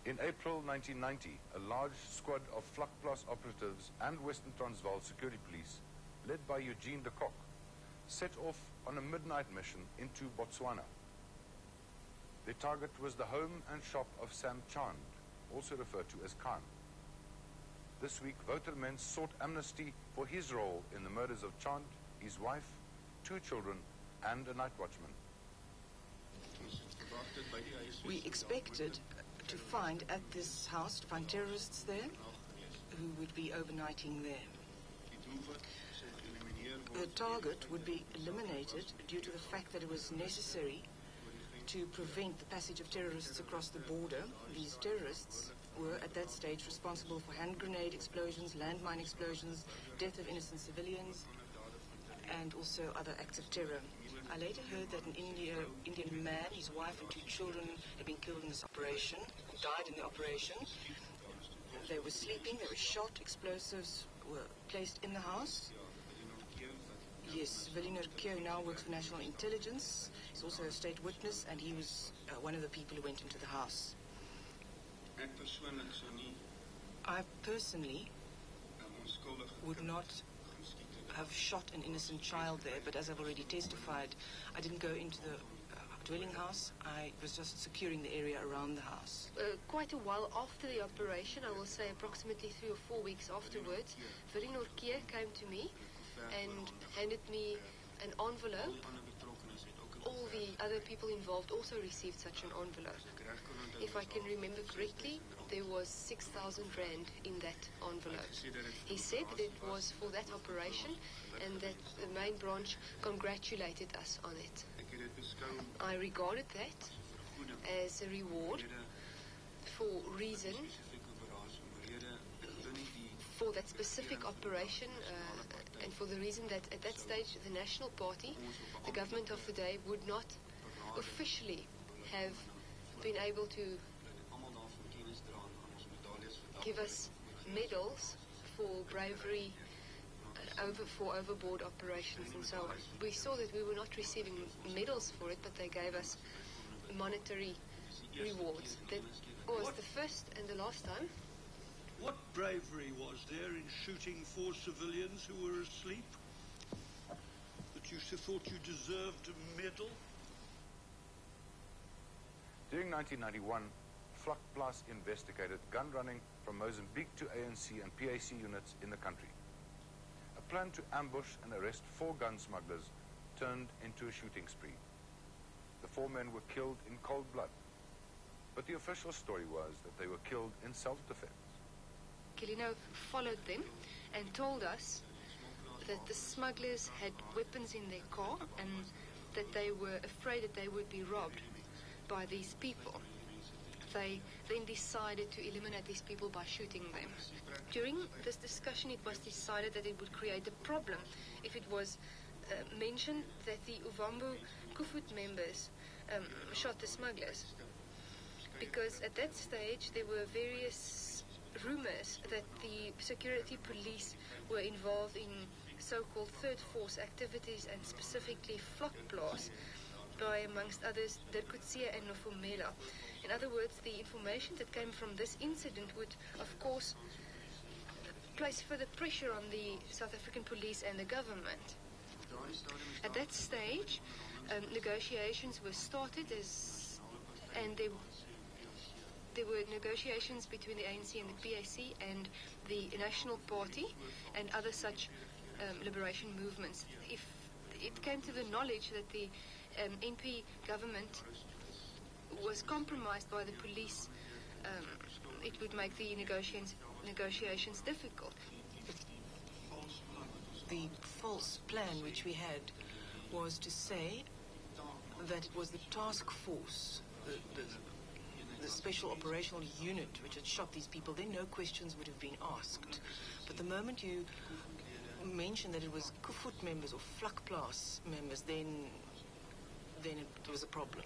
In April 1990, a large squad of Vlakplaas operatives and Western Transvaal security police, led by Eugene de Kock, set off on a midnight mission into Botswana. Their target was the home and shop of Sam Chand, also referred to as Khan. This week, Woutermens sought amnesty for his role in the murders of Chand, his wife, 2 children, and a night watchman. We expected to find at this house, to find terrorists there who would be overnighting there. The target would be eliminated due to the fact that it was necessary to prevent the passage of terrorists across the border. These terrorists were at that stage responsible for hand grenade explosions, landmine explosions, death of innocent civilians, and also other acts of terror. I later heard that an Indian man, his wife and 2 children had been killed in this operation, died in the operation. They were sleeping, they were shot, explosives were placed in the house. Yes, Vilino Kyo now works for National Intelligence. He's also a state witness, and he was one of the people who went into the house. I personally would not have shot an innocent child there, but as I've already testified, I didn't go into the dwelling house. I was just securing the area around the house. Quite a while after the operation, I will say approximately 3 or 4 weeks afterwards, Vilino Kyo came to me and handed me an envelope. All the other people involved also received such an envelope. If I can remember correctly, there was 6,000 rand in that envelope. He said that it was for that operation and that the main branch congratulated us on it. I regarded that as a reward for reason for that specific operation, and for the reason that at that stage the National Party, the government of the day, would not officially have been able to give us medals for bravery, for overboard operations and so on. We saw that we were not receiving medals for it, but they gave us monetary rewards. That was the first and the last time. What bravery was there in shooting 4 civilians who were asleep? That you thought you deserved a medal? During 1991, Vlakplaas investigated gun running from Mozambique to ANC and PAC units in the country. A plan to ambush and arrest 4 gun smugglers turned into a shooting spree. The 4 men were killed in cold blood, but the official story was that they were killed in self-defense. Kilino followed them and told us that the smugglers had weapons in their car and that they were afraid that they would be robbed by these people. They then decided to eliminate these people by shooting them. During this discussion, it was decided that it would create a problem if it was mentioned that the Uvambu Kufut members shot the smugglers. Because at that stage, there were various rumors that the security police were involved in so-called third force activities, and specifically Vlakplaas, by amongst others Dirkutsia and Nofumela. In other words, the information that came from this incident would, of course, place further pressure on the South African police and the government. At that stage, negotiations were started, and there were negotiations between the ANC and the PAC and the National Party and other such liberation movements. If it came to the knowledge that the NP government was compromised by the police, it would make the negotiations difficult. The false plan which we had was to say that it was the task force, the special operational unit which had shot these people. Then no questions would have been asked. But the moment you mentioned that it was Kufut members or Vlakplaas members, then it was a problem.